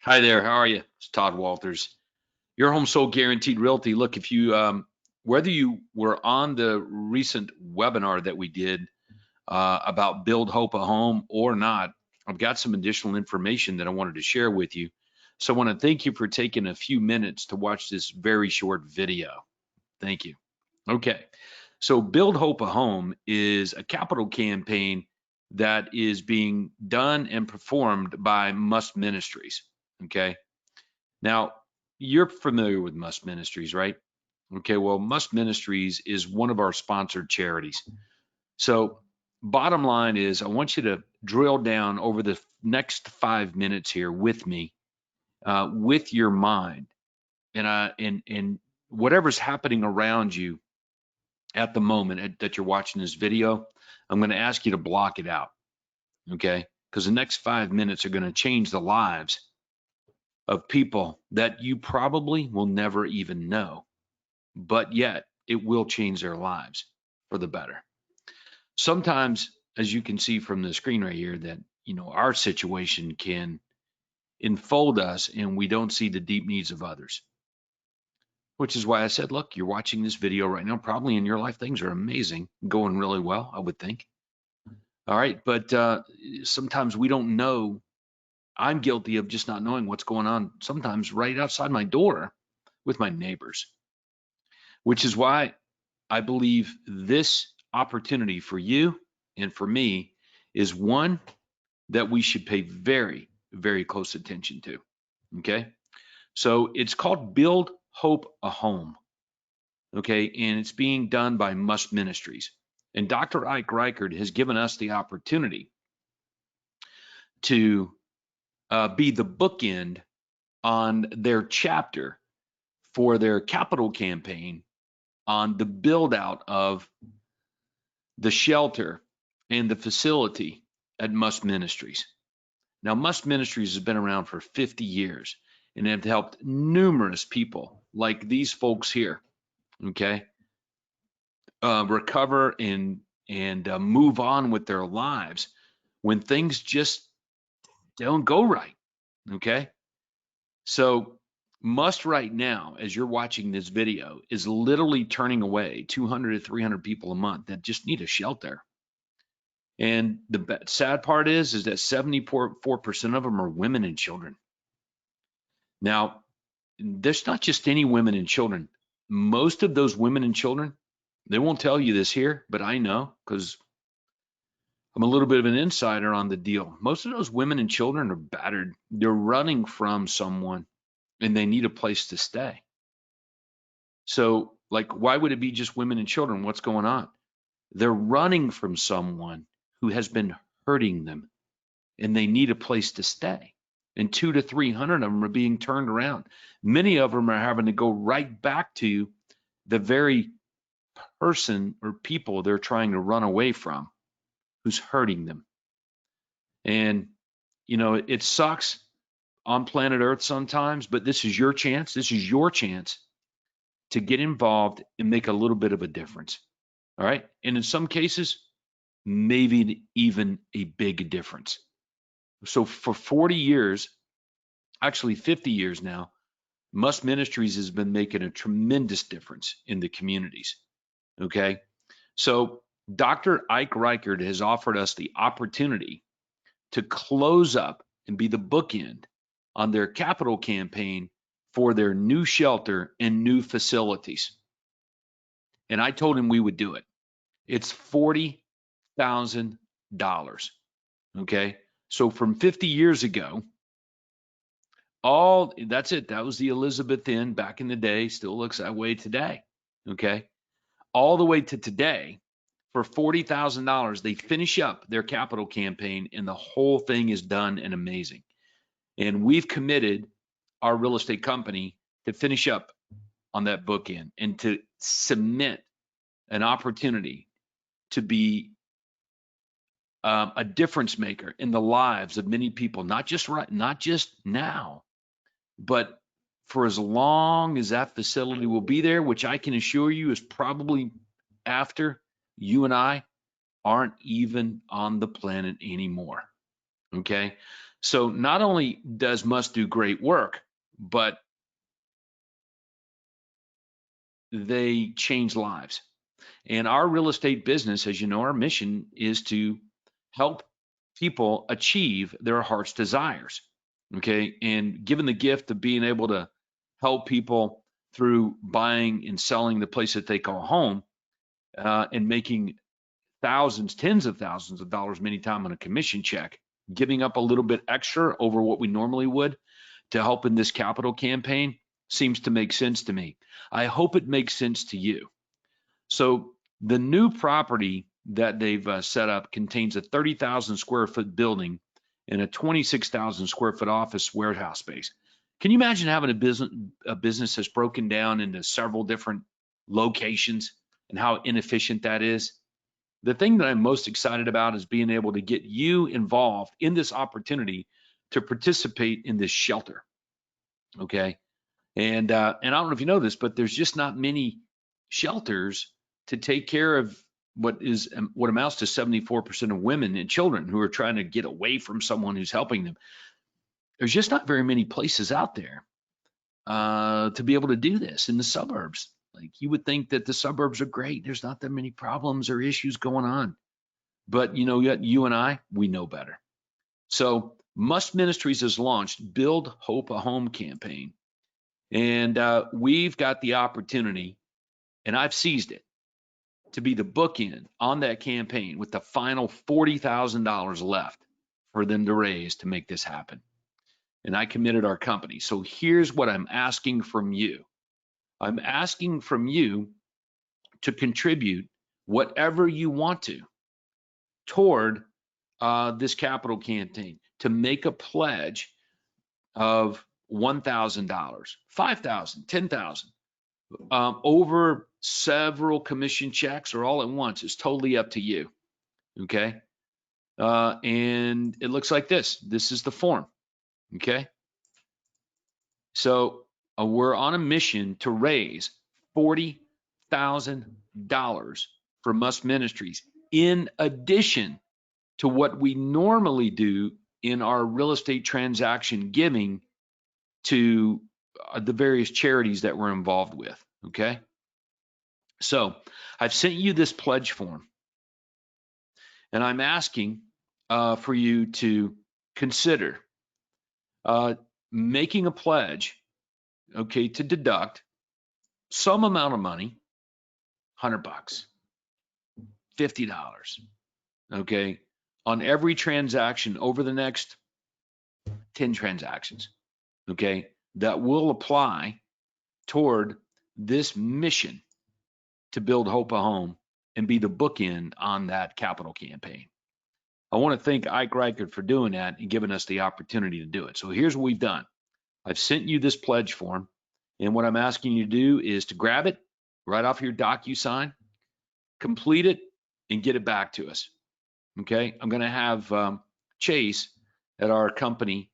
Hi there, how are you? It's Todd Walters. Your home sold guaranteed realty. Look, if you whether you were on the recent webinar that we did about Build Hope a Home or not, I've got some additional information that I wanted to share with you. So I want to thank you for taking a few minutes to watch this very short video. Thank you. Okay. So Build Hope a Home is a capital campaign that is being done and performed by MUST Ministries. Okay. Now, you're familiar with MUST Ministries, right? Okay, well, MUST Ministries is one of our sponsored charities. So, bottom line is, I want you to drill down over the next 5 minutes here with me, with your mind, and whatever's happening around you at the moment that you're watching this video. I'm going to ask you to block it out, okay? Because the next 5 minutes are going to change the lives of people that you probably will never even know, but yet it will change their lives for the better. Sometimes, as you can see from the screen right here, that our situation can enfold us and we don't see the deep needs of others, which is why I said, look, you're watching this video right now, probably in your life things are amazing, going really well, I would think. All right, but sometimes we don't know. I'm guilty of just not knowing what's going on sometimes right outside my door with my neighbors, which is why I believe this opportunity for you and for me is one that we should pay very, very close attention to. Okay. So it's called Build Hope a Home. Okay. And it's being done by MUST Ministries. And Dr. Ike Reichard has given us the opportunity to be the bookend on their chapter for their capital campaign on the build out of the shelter and the facility at MUST Ministries. Now, MUST Ministries has been around for 50 years and have helped numerous people like these folks here, okay, recover and move on with their lives when things just don't go right, okay? So, MUST right now, as you're watching this video, is literally turning away 200 to 300 people a month that just need a shelter. And the sad part is that 74% of them are women and children. Now, there's not just any women and children. Most of those women and children, they won't tell you this here, but I know because I'm a little bit of an insider on the deal. Most of those women and children are battered. They're running from someone and they need a place to stay. So, like, why would it be just women and children? What's going on? They're running from someone who has been hurting them and they need a place to stay. And 200 to 300 of them are being turned around. Many of them are having to go right back to the very person or people they're trying to run away from who's hurting them. And, it sucks on planet Earth sometimes, but this is your chance. This is your chance to get involved and make a little bit of a difference. All right. And in some cases, maybe even a big difference. So for 40 years, actually 50 years now, MUST Ministries has been making a tremendous difference in the communities. Okay. So Dr. Ike Reichard has offered us the opportunity to close up and be the bookend on their capital campaign for their new shelter and new facilities. And I told him we would do it. It's $40,000. Okay. So from 50 years ago, that's it. That was the Elizabeth Inn back in the day. Still looks that way today. Okay. All the way to today, for $40,000, they finish up their capital campaign and the whole thing is done and amazing. And we've committed our real estate company to finish up on that bookend and to cement an opportunity to be a difference maker in the lives of many people, not just now, but for as long as that facility will be there, which I can assure you is probably after you and I aren't even on the planet anymore. Okay. So not only does MUST do great work, but they change lives. And our real estate business, as you know, our mission is to help people achieve their heart's desires. Okay. And given the gift of being able to help people through buying and selling the place that they call home, and making thousands, tens of thousands of dollars many times on a commission check, giving up a little bit extra over what we normally would to help in this capital campaign seems to make sense to me. I hope it makes sense to you. So the new property that they've set up contains a 30,000 square foot building and a 26,000 square foot office warehouse space. Can you imagine having a business that's broken down into several different locations and how inefficient that is? The thing that I'm most excited about is being able to get you involved in this opportunity to participate in this shelter. Okay. And I don't know if you know this, but there's just not many shelters to take care of what amounts to 74% of women and children who are trying to get away from someone who's helping them. There's just not very many places out there to be able to do this in the suburbs. Like, you would think that the suburbs are great. There's not that many problems or issues going on. But yet you and I, we know better. So MUST Ministries has launched Build Hope a Home campaign. And we've got the opportunity, and I've seized it, to be the bookend on that campaign with the final $40,000 left for them to raise to make this happen. And I committed our company. So here's what I'm asking from you. I'm asking from you to contribute whatever you want to toward this capital campaign, to make a pledge of $1,000, $5,000, $10,000, over several commission checks or all at once. Is totally up to you. Okay. And it looks like this. This is the form. Okay. So we're on a mission to raise $40,000 for MUST Ministries, in addition to what we normally do in our real estate transaction giving to the various charities that we're involved with. Okay. So I've sent you this pledge form, and I'm asking for you to consider making a pledge, okay, to deduct some amount of money, $100, $50, okay, on every transaction over the next 10 transactions, okay, that will apply toward this mission to build Hope a Home and be the bookend on that capital campaign. I want to thank Ike Reichert for doing that and giving us the opportunity to do it. So here's what we've done. I've sent you this pledge form, and what I'm asking you to do is to grab it right off your DocuSign, complete it, and get it back to us. Okay, I'm going to have Chase at our company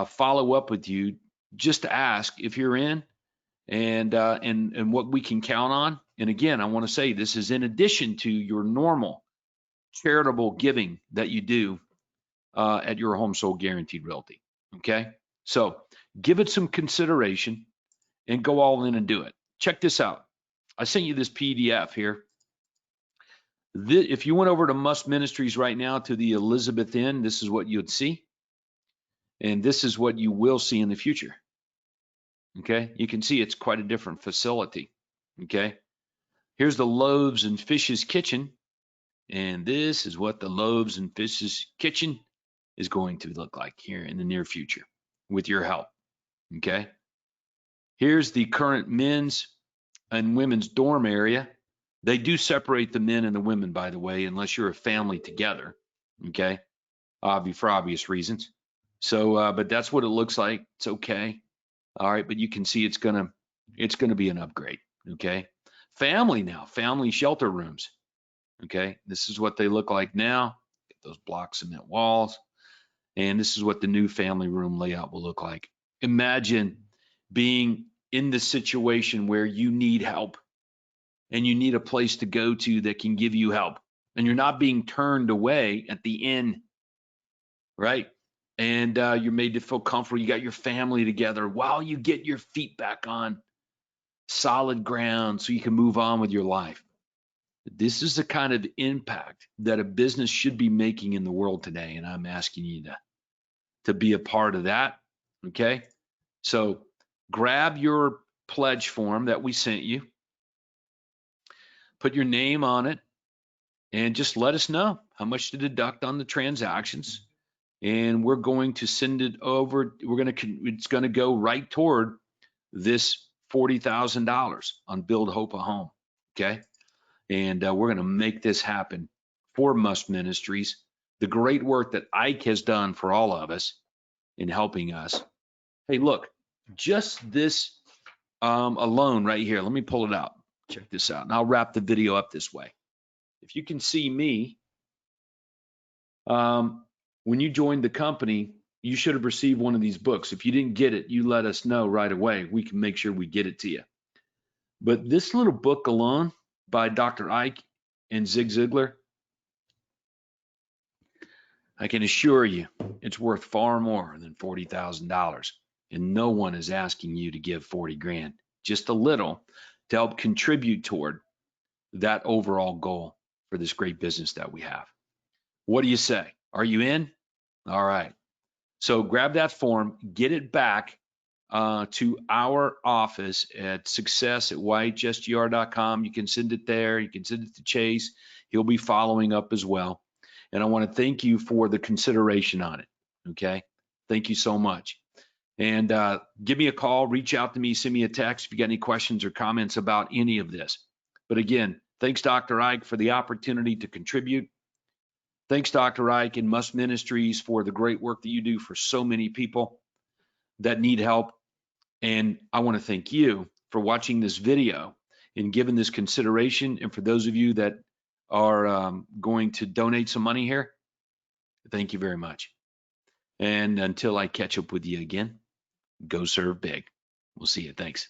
follow up with you just to ask if you're in, and what we can count on. And again, I want to say this is in addition to your normal charitable giving that you do at your Home Sold Guaranteed Realty. Okay, so give it some consideration and go all in and do it. Check this out. I sent you this PDF here. If you went over to MUST Ministries right now to the Elizabeth Inn, this is what you'd see. And this is what you will see in the future. Okay, you can see it's quite a different facility. Okay, here's the Loaves and Fishes kitchen. And this is what the Loaves and Fishes kitchen is going to look like here in the near future with your help. Okay, here's the current men's and women's dorm area. They do separate the men and the women, by the way, unless you're a family together. Okay, for obvious reasons. So, but that's what it looks like. It's okay. All right, but you can see it's gonna be an upgrade. Okay, family shelter rooms. Okay, this is what they look like now. Get those block cement walls, and this is what the new family room layout will look like. Imagine being in the situation where you need help, and you need a place to go to that can give you help, and you're not being turned away at the inn, right? and you're made to feel comfortable. You got your family together while you get your feet back on solid ground so you can move on with your life. This is the kind of impact that a business should be making in the world today, and I'm asking you to be a part of that. Okay, so grab your pledge form that we sent you, put your name on it, and just let us know how much to deduct on the transactions. And we're going to send it over. It's going to go right toward this $40,000 on Build Hope a Home. Okay, and we're going to make this happen for MUST Ministries. The great work that Ike has done for all of us in helping us. Hey, look, just this alone right here. Let me pull it out. Check this out, and I'll wrap the video up this way. If you can see me, when you joined the company, you should have received one of these books. If you didn't get it, you let us know right away. We can make sure we get it to you. But this little book alone by Dr. Ike and Zig Ziglar, I can assure you it's worth far more than $40,000. And no one is asking you to give 40 grand, just a little to help contribute toward that overall goal for this great business that we have. What do you say? Are you in? All right. So grab that form, get it back to our office at success@yhsgr.com. You can send it there. You can send it to Chase. He'll be following up as well. And I want to thank you for the consideration on it. Okay. Thank you so much. And give me a call, reach out to me, send me a text if you got any questions or comments about any of this. But again, thanks, Dr. Ike, for the opportunity to contribute. Thanks, Dr. Ike and MUST Ministries, for the great work that you do for so many people that need help. And I want to thank you for watching this video and giving this consideration. And for those of you that are going to donate some money here, thank you very much. And until I catch up with you again, go serve big. We'll see you. Thanks.